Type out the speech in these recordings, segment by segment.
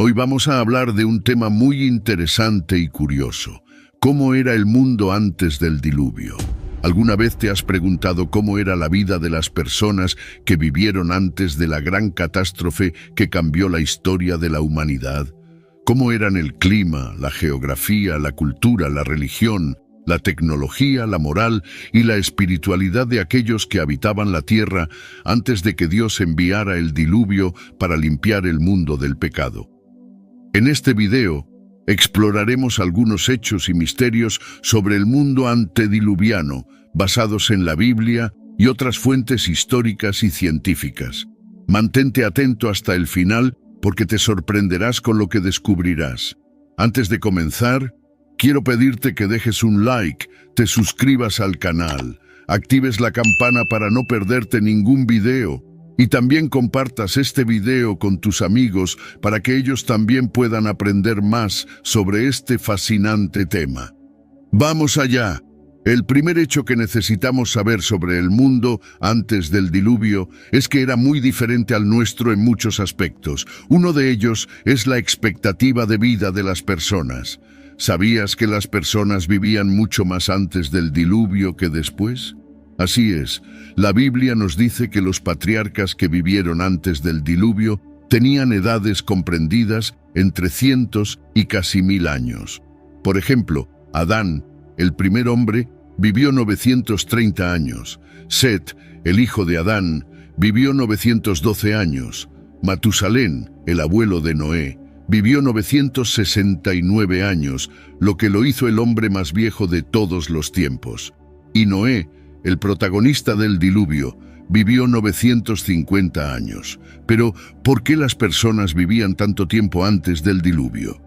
Hoy vamos a hablar de un tema muy interesante y curioso. ¿Cómo era el mundo antes del diluvio? ¿Alguna vez te has preguntado cómo era la vida de las personas que vivieron antes de la gran catástrofe que cambió la historia de la humanidad? ¿Cómo eran el clima, la geografía, la cultura, la religión, la tecnología, la moral y la espiritualidad de aquellos que habitaban la tierra antes de que Dios enviara el diluvio para limpiar el mundo del pecado? En este video, exploraremos algunos hechos y misterios sobre el mundo antediluviano, basados en la Biblia y otras fuentes históricas y científicas. Mantente atento hasta el final porque te sorprenderás con lo que descubrirás. Antes de comenzar, quiero pedirte que dejes un like, te suscribas al canal, actives la campana para no perderte ningún video y también compartas este video con tus amigos para que ellos también puedan aprender más sobre este fascinante tema. ¡Vamos allá! El primer hecho que necesitamos saber sobre el mundo antes del diluvio es que era muy diferente al nuestro en muchos aspectos. Uno de ellos es la expectativa de vida de las personas. ¿Sabías que las personas vivían mucho más antes del diluvio que después? Así es, la Biblia nos dice que los patriarcas que vivieron antes del diluvio tenían edades comprendidas entre cientos y casi 1000 años. Por ejemplo, Adán, el primer hombre, vivió 930 años. Set, el hijo de Adán, vivió 912 años. Matusalén, el abuelo de Noé, vivió 969 años, lo que lo hizo el hombre más viejo de todos los tiempos. Y Noé, el protagonista del diluvio, vivió 950 años. Pero, ¿por qué las personas vivían tanto tiempo antes del diluvio?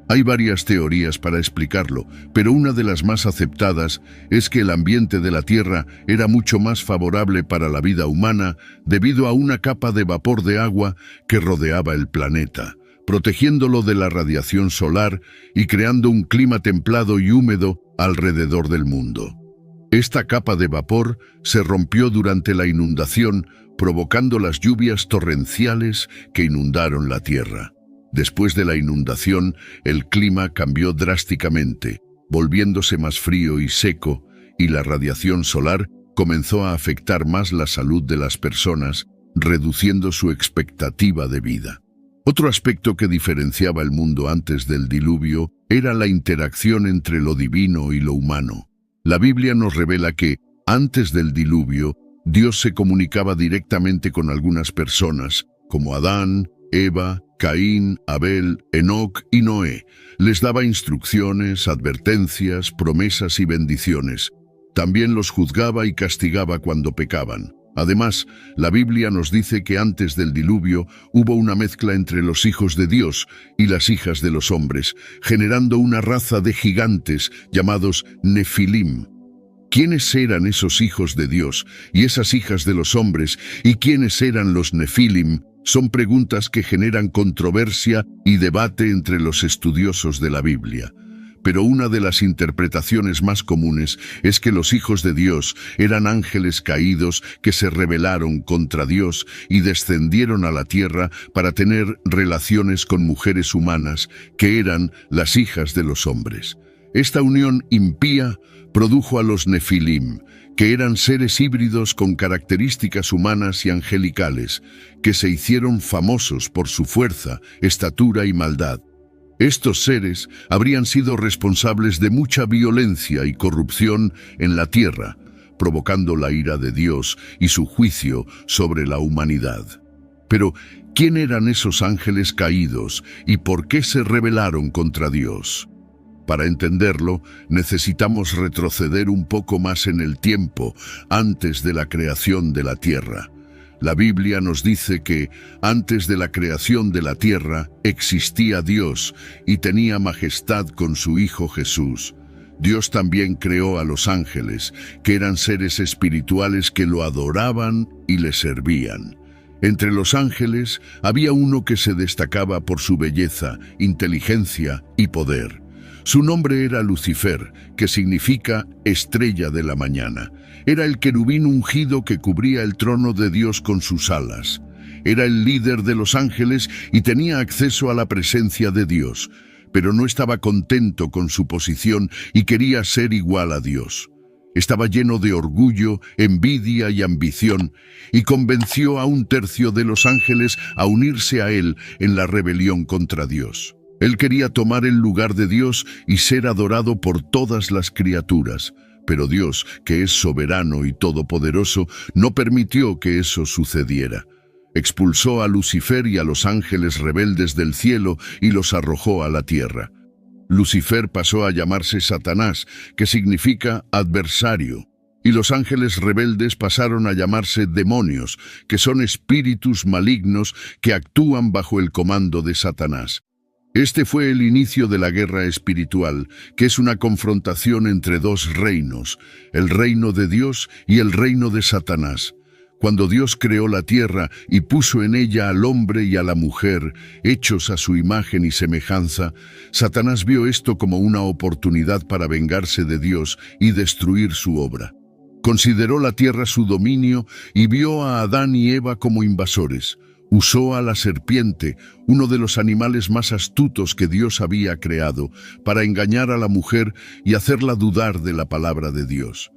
Hay varias teorías para explicarlo, pero una de las más aceptadas es que el ambiente de la Tierra era mucho más favorable para la vida humana debido a una capa de vapor de agua que rodeaba el planeta, protegiéndolo de la radiación solar y creando un clima templado y húmedo alrededor del mundo. Esta capa de vapor se rompió durante la inundación, provocando las lluvias torrenciales que inundaron la Tierra. Después de la inundación, el clima cambió drásticamente, volviéndose más frío y seco, y la radiación solar comenzó a afectar más la salud de las personas, reduciendo su expectativa de vida. Otro aspecto que diferenciaba el mundo antes del diluvio era la interacción entre lo divino y lo humano. La Biblia nos revela que, antes del diluvio, Dios se comunicaba directamente con algunas personas, como Adán, Eva, Caín, Abel, Enoc y Noé. Les daba instrucciones, advertencias, promesas y bendiciones. También los juzgaba y castigaba cuando pecaban. Además, la Biblia nos dice que antes del diluvio hubo una mezcla entre los hijos de Dios y las hijas de los hombres, generando una raza de gigantes llamados Nefilim. ¿Quiénes eran esos hijos de Dios y esas hijas de los hombres y quiénes eran los Nefilim? Son preguntas que generan controversia y debate entre los estudiosos de la Biblia. Pero una de las interpretaciones más comunes es que los hijos de Dios eran ángeles caídos que se rebelaron contra Dios y descendieron a la tierra para tener relaciones con mujeres humanas, que eran las hijas de los hombres. Esta unión impía produjo a los Nefilim, que eran seres híbridos con características humanas y angelicales, que se hicieron famosos por su fuerza, estatura y maldad. Estos seres habrían sido responsables de mucha violencia y corrupción en la tierra, provocando la ira de Dios y su juicio sobre la humanidad. Pero, ¿quién eran esos ángeles caídos y por qué se rebelaron contra Dios? Para entenderlo, necesitamos retroceder un poco más en el tiempo, antes de la creación de la tierra. La Biblia nos dice que, antes de la creación de la tierra, existía Dios y tenía majestad con su Hijo Jesús. Dios también creó a los ángeles, que eran seres espirituales que lo adoraban y le servían. Entre los ángeles había uno que se destacaba por su belleza, inteligencia y poder. Su nombre era Lucifer, que significa estrella de la mañana. Era el querubín ungido que cubría el trono de Dios con sus alas. Era el líder de los ángeles y tenía acceso a la presencia de Dios, pero no estaba contento con su posición y quería ser igual a Dios. Estaba lleno de orgullo, envidia y ambición, y convenció a un tercio de los ángeles a unirse a él en la rebelión contra Dios. Él quería tomar el lugar de Dios y ser adorado por todas las criaturas, pero Dios, que es soberano y todopoderoso, no permitió que eso sucediera. Expulsó a Lucifer y a los ángeles rebeldes del cielo y los arrojó a la tierra. Lucifer pasó a llamarse Satanás, que significa adversario, y los ángeles rebeldes pasaron a llamarse demonios, que son espíritus malignos que actúan bajo el comando de Satanás. Este fue el inicio de la guerra espiritual, que es una confrontación entre dos reinos, el reino de Dios y el reino de Satanás. Cuando Dios creó la tierra y puso en ella al hombre y a la mujer, hechos a su imagen y semejanza, Satanás vio esto como una oportunidad para vengarse de Dios y destruir su obra. Consideró la tierra su dominio y vio a Adán y Eva como invasores. Usó a la serpiente, uno de los animales más astutos que Dios había creado, para engañar a la mujer y hacerla dudar de la palabra de Dios.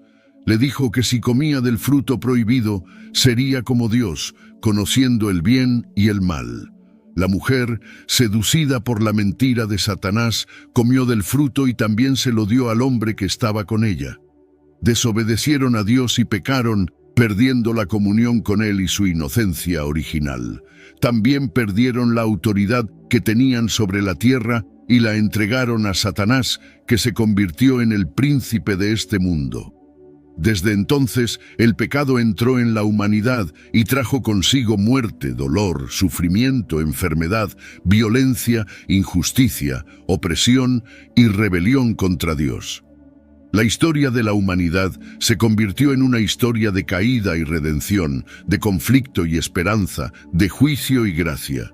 Le dijo que si comía del fruto prohibido, sería como Dios, conociendo el bien y el mal. La mujer, seducida por la mentira de Satanás, comió del fruto y también se lo dio al hombre que estaba con ella. Desobedecieron a Dios y pecaron, perdiendo la comunión con Él y su inocencia original. También perdieron la autoridad que tenían sobre la tierra y la entregaron a Satanás, que se convirtió en el príncipe de este mundo. Desde entonces, el pecado entró en la humanidad y trajo consigo muerte, dolor, sufrimiento, enfermedad, violencia, injusticia, opresión y rebelión contra Dios. La historia de la humanidad se convirtió en una historia de caída y redención, de conflicto y esperanza, de juicio y gracia.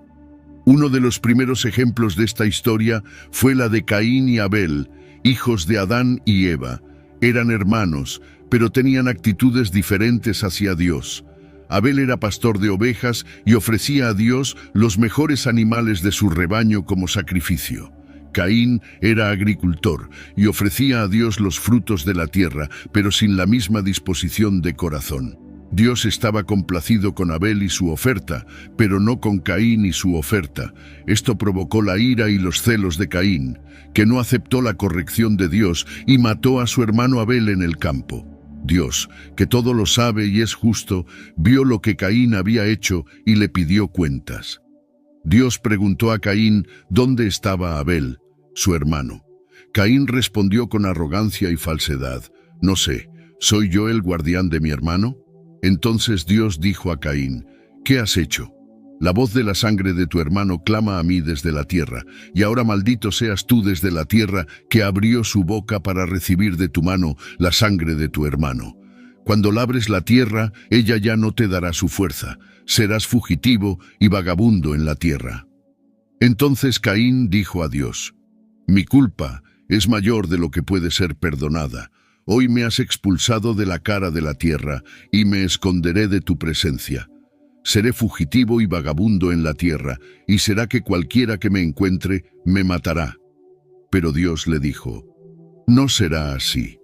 Uno de los primeros ejemplos de esta historia fue la de Caín y Abel, hijos de Adán y Eva. Eran hermanos, pero tenían actitudes diferentes hacia Dios. Abel era pastor de ovejas y ofrecía a Dios los mejores animales de su rebaño como sacrificio. Caín era agricultor y ofrecía a Dios los frutos de la tierra, pero sin la misma disposición de corazón. Dios estaba complacido con Abel y su oferta, pero no con Caín y su oferta. Esto provocó la ira y los celos de Caín, que no aceptó la corrección de Dios y mató a su hermano Abel en el campo. Dios, que todo lo sabe y es justo, vio lo que Caín había hecho y le pidió cuentas. Dios preguntó a Caín dónde estaba Abel, su hermano. Caín respondió con arrogancia y falsedad: «No sé, ¿soy yo el guardián de mi hermano?». Entonces Dios dijo a Caín: «¿Qué has hecho? La voz de la sangre de tu hermano clama a mí desde la tierra, y ahora maldito seas tú desde la tierra que abrió su boca para recibir de tu mano la sangre de tu hermano. Cuando labres la tierra, ella ya no te dará su fuerza, serás fugitivo y vagabundo en la tierra». Entonces Caín dijo a Dios: «Mi culpa es mayor de lo que puede ser perdonada. Hoy me has expulsado de la cara de la tierra y me esconderé de tu presencia. Seré fugitivo y vagabundo en la tierra, y será que cualquiera que me encuentre me matará». Pero Dios le dijo: «No será así.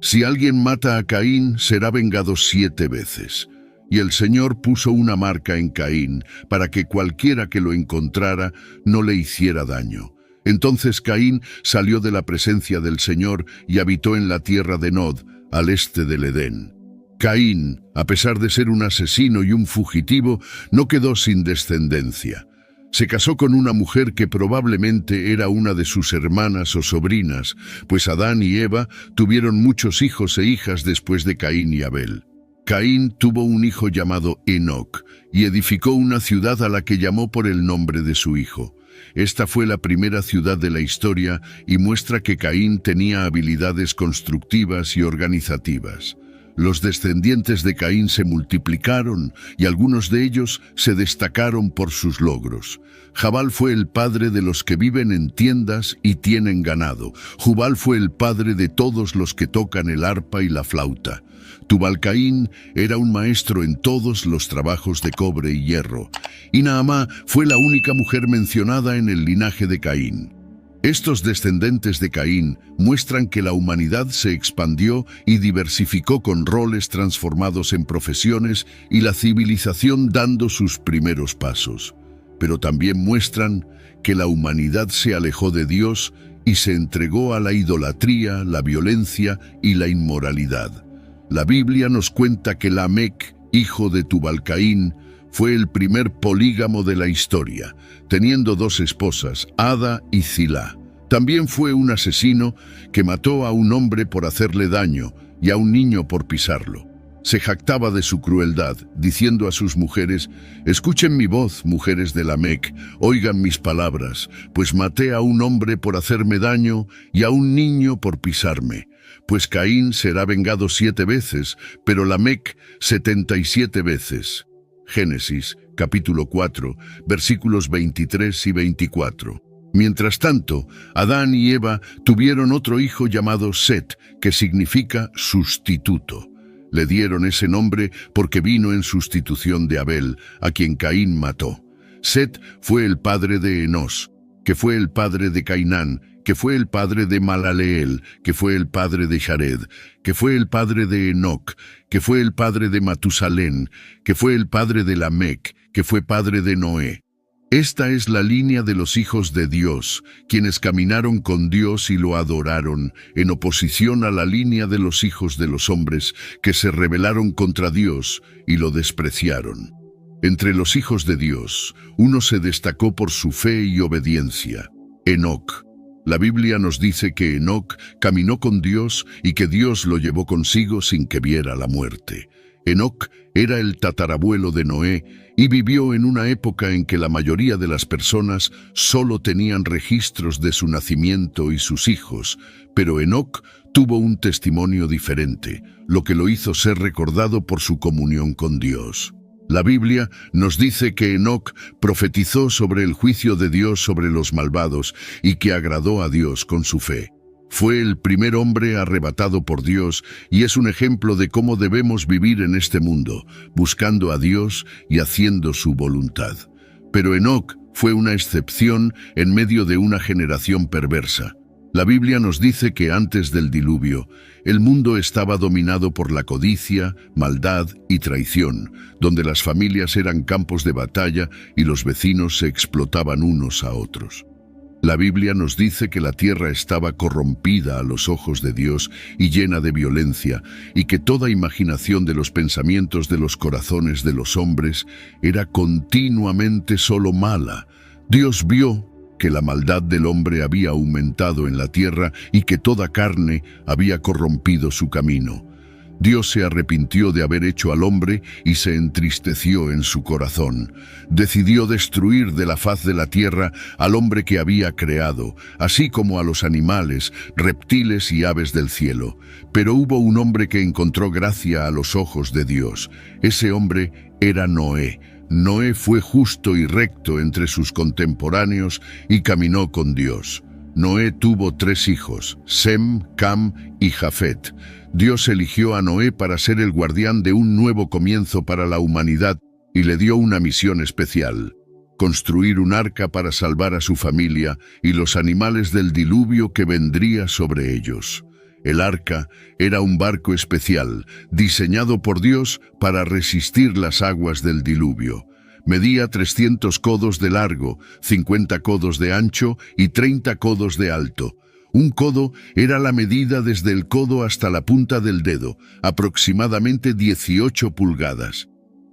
Si alguien mata a Caín, será vengado 7 veces». Y el Señor puso una marca en Caín, para que cualquiera que lo encontrara no le hiciera daño. Entonces Caín salió de la presencia del Señor y habitó en la tierra de Nod, al este del Edén. Caín, a pesar de ser un asesino y un fugitivo, no quedó sin descendencia. Se casó con una mujer que probablemente era una de sus hermanas o sobrinas, pues Adán y Eva tuvieron muchos hijos e hijas después de Caín y Abel. Caín tuvo un hijo llamado Enoc y edificó una ciudad a la que llamó por el nombre de su hijo. Esta fue la primera ciudad de la historia y muestra que Caín tenía habilidades constructivas y organizativas. Los descendientes de Caín se multiplicaron y algunos de ellos se destacaron por sus logros. Jabal fue el padre de los que viven en tiendas y tienen ganado. Jubal fue el padre de todos los que tocan el arpa y la flauta. Tubal-Caín era un maestro en todos los trabajos de cobre y hierro. Y Naamá fue la única mujer mencionada en el linaje de Caín. Estos descendientes de Caín muestran que la humanidad se expandió y diversificó con roles transformados en profesiones y la civilización dando sus primeros pasos. Pero también muestran que la humanidad se alejó de Dios y se entregó a la idolatría, la violencia y la inmoralidad. La Biblia nos cuenta que Lamec, hijo de Tubal-Caín, fue el primer polígamo de la historia, teniendo 2 esposas, Ada y Zilá. También fue un asesino que mató a un hombre por hacerle daño y a un niño por pisarlo. Se jactaba de su crueldad, diciendo a sus mujeres: «Escuchen mi voz, mujeres de Lamec, oigan mis palabras, pues maté a un hombre por hacerme daño y a un niño por pisarme. Pues Caín será vengado 7 veces, pero Lamec 77 veces». Génesis, capítulo 4, versículos 23 y 24. Mientras tanto, Adán y Eva tuvieron otro hijo llamado Set, que significa sustituto. Le dieron ese nombre porque vino en sustitución de Abel, a quien Caín mató. Set fue el padre de Enos, que fue el padre de Cainán, que fue el padre de Malaleel, que fue el padre de Jared, que fue el padre de Enoc, que fue el padre de Matusalén, que fue el padre de Lamec, que fue padre de Noé. Esta es la línea de los hijos de Dios, quienes caminaron con Dios y lo adoraron, en oposición a la línea de los hijos de los hombres, que se rebelaron contra Dios y lo despreciaron. Entre los hijos de Dios, uno se destacó por su fe y obediencia: Enoc. La Biblia nos dice que Enoc caminó con Dios y que Dios lo llevó consigo sin que viera la muerte. Enoc era el tatarabuelo de Noé y vivió en una época en que la mayoría de las personas solo tenían registros de su nacimiento y sus hijos, pero Enoc tuvo un testimonio diferente, lo que lo hizo ser recordado por su comunión con Dios. La Biblia nos dice que Enoc profetizó sobre el juicio de Dios sobre los malvados y que agradó a Dios con su fe. Fue el primer hombre arrebatado por Dios y es un ejemplo de cómo debemos vivir en este mundo, buscando a Dios y haciendo su voluntad. Pero Enoc fue una excepción en medio de una generación perversa. La Biblia nos dice que antes del diluvio, el mundo estaba dominado por la codicia, maldad y traición, donde las familias eran campos de batalla y los vecinos se explotaban unos a otros. La Biblia nos dice que la tierra estaba corrompida a los ojos de Dios y llena de violencia, y que toda imaginación de los pensamientos de los corazones de los hombres era continuamente solo mala. Dios vio que la maldad del hombre había aumentado en la tierra y que toda carne había corrompido su camino. Dios se arrepintió de haber hecho al hombre y se entristeció en su corazón. Decidió destruir de la faz de la tierra al hombre que había creado, así como a los animales, reptiles y aves del cielo. Pero hubo un hombre que encontró gracia a los ojos de Dios. Ese hombre era Noé. Noé fue justo y recto entre sus contemporáneos y caminó con Dios. Noé tuvo 3 hijos, Sem, Cam y Jafet. Dios eligió a Noé para ser el guardián de un nuevo comienzo para la humanidad y le dio una misión especial: construir un arca para salvar a su familia y los animales del diluvio que vendría sobre ellos. El arca era un barco especial, diseñado por Dios para resistir las aguas del diluvio. Medía 300 codos de largo, 50 codos de ancho y 30 codos de alto. Un codo era la medida desde el codo hasta la punta del dedo, aproximadamente 18 pulgadas.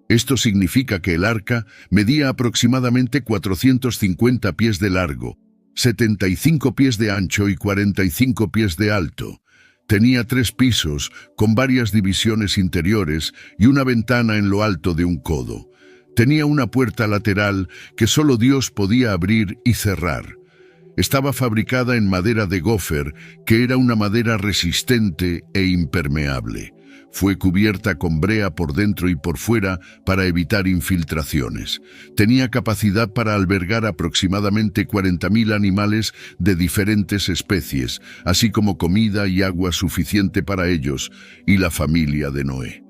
Esto significa que el arca medía aproximadamente 450 pies de largo, 75 pies de ancho y 45 pies de alto. Tenía 3 pisos, con varias divisiones interiores y una ventana en lo alto de un codo. Tenía una puerta lateral que solo Dios podía abrir y cerrar. Estaba fabricada en madera de gofer, que era una madera resistente e impermeable. Fue cubierta con brea por dentro y por fuera para evitar infiltraciones. Tenía capacidad para albergar aproximadamente 40.000 animales de diferentes especies, así como comida y agua suficiente para ellos y la familia de Noé.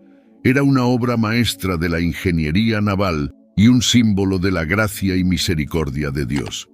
Era una obra maestra de la ingeniería naval y un símbolo de la gracia y misericordia de Dios.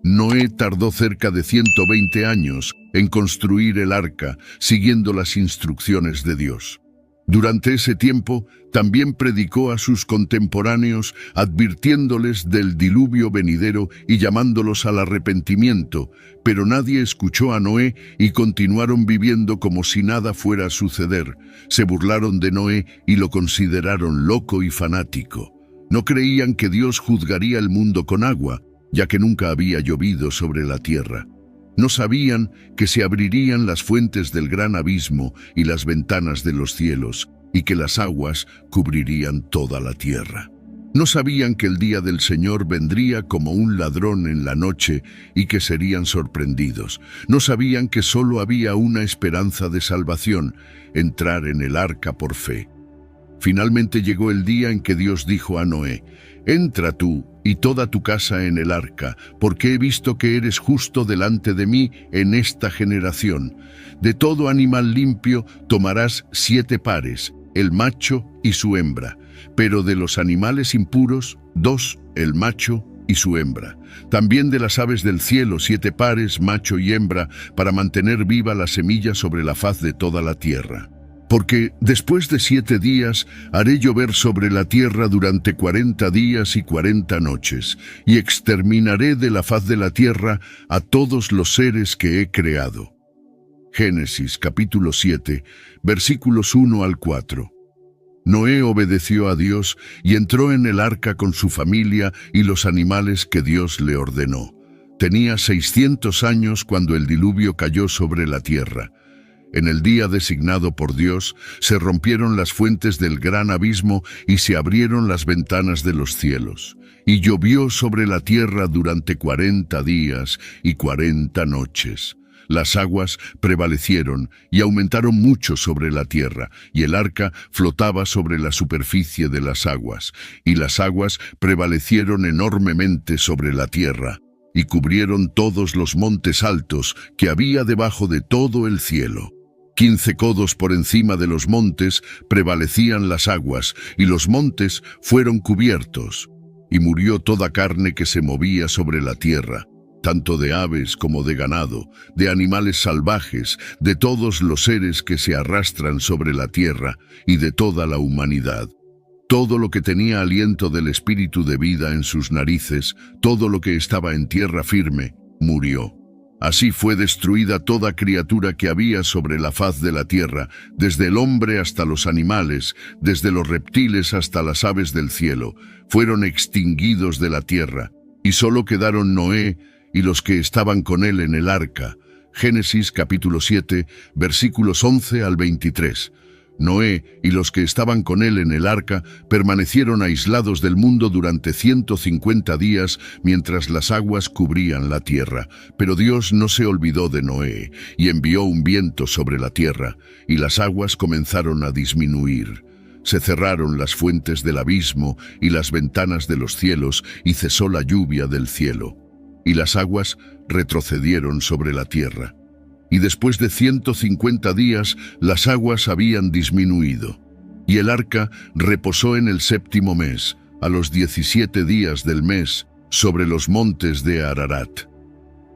Noé tardó cerca de 120 años en construir el arca, siguiendo las instrucciones de Dios. Durante ese tiempo, también predicó a sus contemporáneos, advirtiéndoles del diluvio venidero y llamándolos al arrepentimiento, pero nadie escuchó a Noé y continuaron viviendo como si nada fuera a suceder. Se burlaron de Noé y lo consideraron loco y fanático. No creían que Dios juzgaría el mundo con agua, ya que nunca había llovido sobre la tierra. No sabían que se abrirían las fuentes del gran abismo y las ventanas de los cielos, y que las aguas cubrirían toda la tierra. No sabían que el día del Señor vendría como un ladrón en la noche y que serían sorprendidos. No sabían que solo había una esperanza de salvación: entrar en el arca por fe. Finalmente llegó el día en que Dios dijo a Noé: «Entra tú y toda tu casa en el arca, porque he visto que eres justo delante de mí en esta generación. De todo animal limpio tomarás 7 pares, el macho y su hembra, pero de los animales impuros, 2, el macho y su hembra. También de las aves del cielo 7 pares, macho y hembra, para mantener viva la semilla sobre la faz de toda la tierra. Porque después de 7 días haré llover sobre la tierra durante 40 días y 40 noches, y exterminaré de la faz de la tierra a todos los seres que he creado». Génesis capítulo 7, versículos 1 al 4. Noé obedeció a Dios y entró en el arca con su familia y los animales que Dios le ordenó. Tenía 600 años cuando el diluvio cayó sobre la tierra. En el día designado por Dios, se rompieron las fuentes del gran abismo y se abrieron las ventanas de los cielos. Y llovió sobre la tierra durante 40 días y 40 noches. Las aguas prevalecieron y aumentaron mucho sobre la tierra, y el arca flotaba sobre la superficie de las aguas. Y las aguas prevalecieron enormemente sobre la tierra, y cubrieron todos los montes altos que había debajo de todo el cielo. 15 codos por encima de los montes prevalecían las aguas, y los montes fueron cubiertos. Y murió toda carne que se movía sobre la tierra, tanto de aves como de ganado, de animales salvajes, de todos los seres que se arrastran sobre la tierra, y de toda la humanidad. Todo lo que tenía aliento del espíritu de vida en sus narices, todo lo que estaba en tierra firme, murió. Así fue destruida toda criatura que había sobre la faz de la tierra, desde el hombre hasta los animales, desde los reptiles hasta las aves del cielo. Fueron extinguidos de la tierra, y solo quedaron Noé y los que estaban con él en el arca. Génesis capítulo 7, versículos 11 al 23. Noé y los que estaban con él en el arca permanecieron aislados del mundo durante 150 días mientras las aguas cubrían la tierra. Pero Dios no se olvidó de Noé y envió un viento sobre la tierra, y las aguas comenzaron a disminuir. Se cerraron las fuentes del abismo y las ventanas de los cielos, y cesó la lluvia del cielo. Y las aguas retrocedieron sobre la tierra. Y después de 150 días las aguas habían disminuido. Y el arca reposó en el 7º mes, a los 17 días del mes, sobre los montes de Ararat.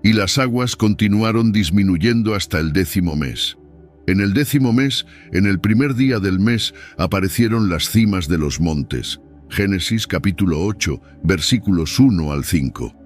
Y las aguas continuaron disminuyendo hasta el 10º mes. En el 10º mes, en el primer día del mes, aparecieron las cimas de los montes. Génesis capítulo 8, versículos 1 al 5.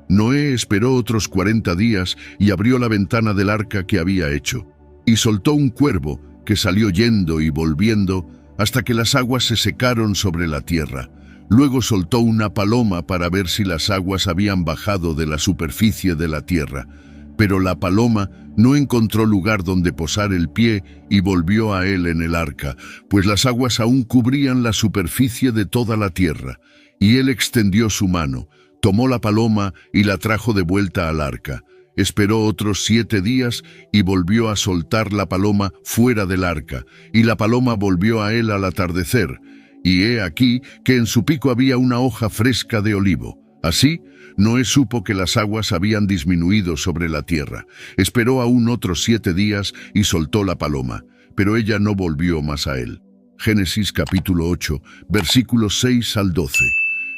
Noé esperó otros 40 días y abrió la ventana del arca que había hecho, y soltó un cuervo que salió yendo y volviendo hasta que las aguas se secaron sobre la tierra. Luego soltó una paloma para ver si las aguas habían bajado de la superficie de la tierra, pero la paloma no encontró lugar donde posar el pie y volvió a él en el arca, pues las aguas aún cubrían la superficie de toda la tierra. Y él extendió su mano, tomó la paloma y la trajo de vuelta al arca. Esperó otros 7 días y volvió a soltar la paloma fuera del arca, y la paloma volvió a él al atardecer. Y he aquí que en su pico había una hoja fresca de olivo. Así, Noé supo que las aguas habían disminuido sobre la tierra. Esperó aún otros 7 días y soltó la paloma, pero ella no volvió más a él. Génesis capítulo 8, versículos 6 al 12.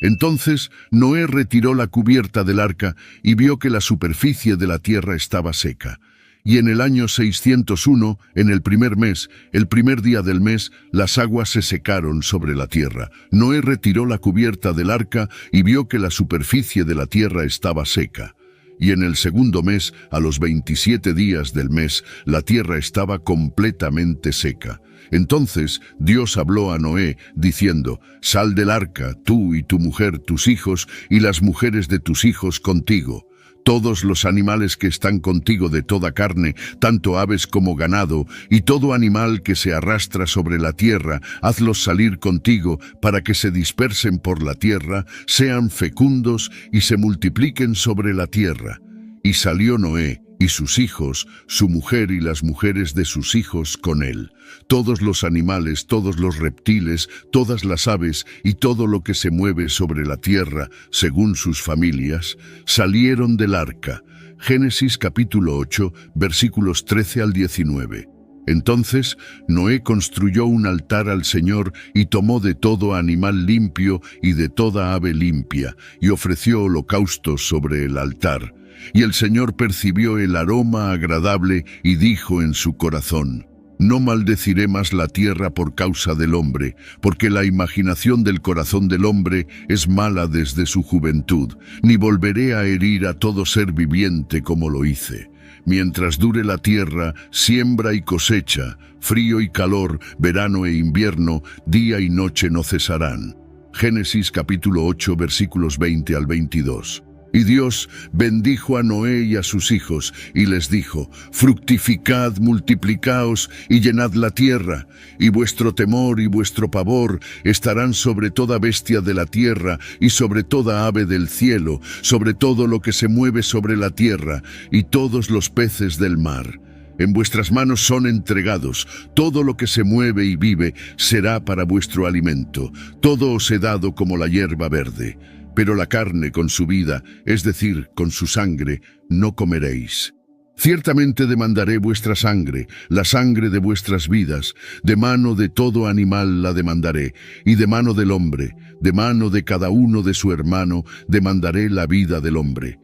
Entonces Noé retiró la cubierta del arca y vio que la superficie de la tierra estaba seca. Y en el año 601, en el primer mes, el primer día del mes, las aguas se secaron sobre la tierra. Noé retiró la cubierta del arca y vio que la superficie de la tierra estaba seca. Y en el segundo mes, a los 27 días del mes, la tierra estaba completamente seca. Entonces Dios habló a Noé, diciendo: «Sal del arca, tú y tu mujer, tus hijos, y las mujeres de tus hijos contigo. Todos los animales que están contigo de toda carne, tanto aves como ganado, y todo animal que se arrastra sobre la tierra, hazlos salir contigo, para que se dispersen por la tierra, sean fecundos y se multipliquen sobre la tierra». Y salió Noé, y sus hijos, su mujer y las mujeres de sus hijos con él. Todos los animales, todos los reptiles, todas las aves y todo lo que se mueve sobre la tierra, según sus familias, salieron del arca. Génesis capítulo 8, versículos 13 al 19. Entonces Noé construyó un altar al Señor y tomó de todo animal limpio y de toda ave limpia, y ofreció holocaustos sobre el altar. Y el Señor percibió el aroma agradable y dijo en su corazón: «No maldeciré más la tierra por causa del hombre, porque la imaginación del corazón del hombre es mala desde su juventud, ni volveré a herir a todo ser viviente como lo hice. Mientras dure la tierra, siembra y cosecha, frío y calor, verano e invierno, día y noche no cesarán». Génesis capítulo 8, versículos 20 al 22. Y Dios bendijo a Noé y a sus hijos, y les dijo: «Fructificad, multiplicaos y llenad la tierra, y vuestro temor y vuestro pavor estarán sobre toda bestia de la tierra y sobre toda ave del cielo, sobre todo lo que se mueve sobre la tierra, y todos los peces del mar. En vuestras manos son entregados, todo lo que se mueve y vive será para vuestro alimento, todo os he dado como la hierba verde. Pero la carne con su vida, es decir, con su sangre, no comeréis. Ciertamente demandaré vuestra sangre, la sangre de vuestras vidas, de mano de todo animal la demandaré, y de mano del hombre, de mano de cada uno de su hermano, demandaré la vida del hombre.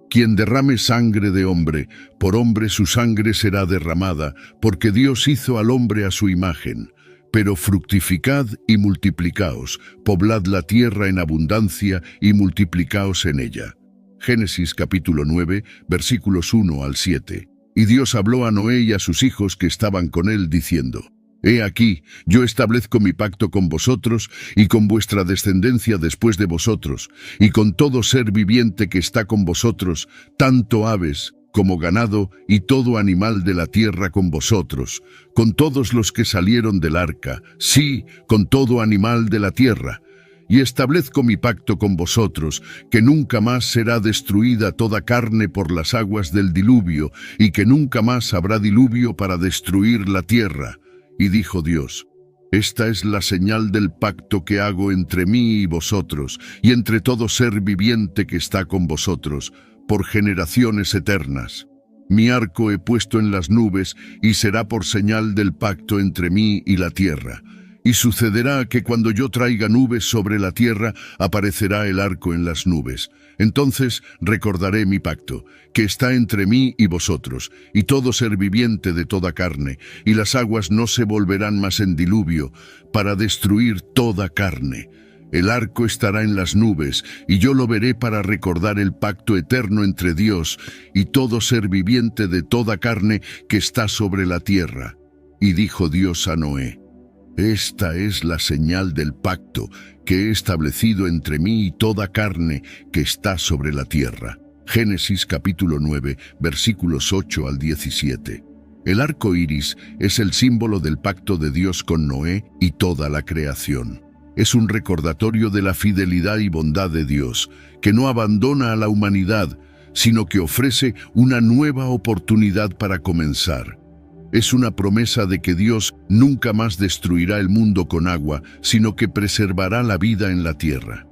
Quien derrame sangre de hombre, por hombre su sangre será derramada, porque Dios hizo al hombre a su imagen. Pero fructificad y multiplicaos, poblad la tierra en abundancia y multiplicaos en ella». Génesis capítulo 9, versículos 1 al 7. Y Dios habló a Noé y a sus hijos que estaban con él, diciendo: «He aquí, yo establezco mi pacto con vosotros y con vuestra descendencia después de vosotros, y con todo ser viviente que está con vosotros, tanto aves como ganado y todo animal de la tierra con vosotros, con todos los que salieron del arca, sí, con todo animal de la tierra. Y establezco mi pacto con vosotros, que nunca más será destruida toda carne por las aguas del diluvio, y que nunca más habrá diluvio para destruir la tierra». Y dijo Dios: «Esta es la señal del pacto que hago entre mí y vosotros, y entre todo ser viviente que está con vosotros, por generaciones eternas. Mi arco he puesto en las nubes, y será por señal del pacto entre mí y la tierra. Y sucederá que cuando yo traiga nubes sobre la tierra, aparecerá el arco en las nubes. Entonces recordaré mi pacto, que está entre mí y vosotros, y todo ser viviente de toda carne, y las aguas no se volverán más en diluvio, para destruir toda carne. El arco estará en las nubes, y yo lo veré para recordar el pacto eterno entre Dios y todo ser viviente de toda carne que está sobre la tierra». Y dijo Dios a Noé: «Esta es la señal del pacto que he establecido entre mí y toda carne que está sobre la tierra». Génesis capítulo 9, versículos 8 al 17. El arco iris es el símbolo del pacto de Dios con Noé y toda la creación. Es un recordatorio de la fidelidad y bondad de Dios, que no abandona a la humanidad, sino que ofrece una nueva oportunidad para comenzar. Es una promesa de que Dios nunca más destruirá el mundo con agua, sino que preservará la vida en la tierra.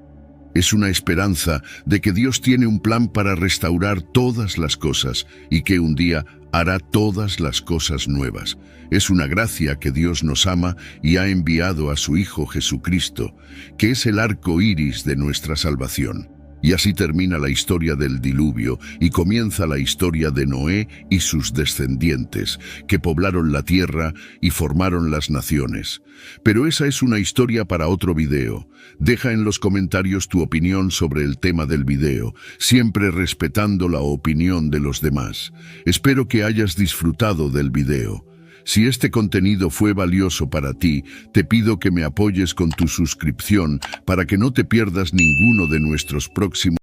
Es una esperanza de que Dios tiene un plan para restaurar todas las cosas y que un día hará todas las cosas nuevas. Es una gracia que Dios nos ama y ha enviado a su Hijo Jesucristo, que es el arco iris de nuestra salvación. Y así termina la historia del diluvio y comienza la historia de Noé y sus descendientes, que poblaron la tierra y formaron las naciones. Pero esa es una historia para otro video. Deja en los comentarios tu opinión sobre el tema del video, siempre respetando la opinión de los demás. Espero que hayas disfrutado del video. Si este contenido fue valioso para ti, te pido que me apoyes con tu suscripción para que no te pierdas ninguno de nuestros próximos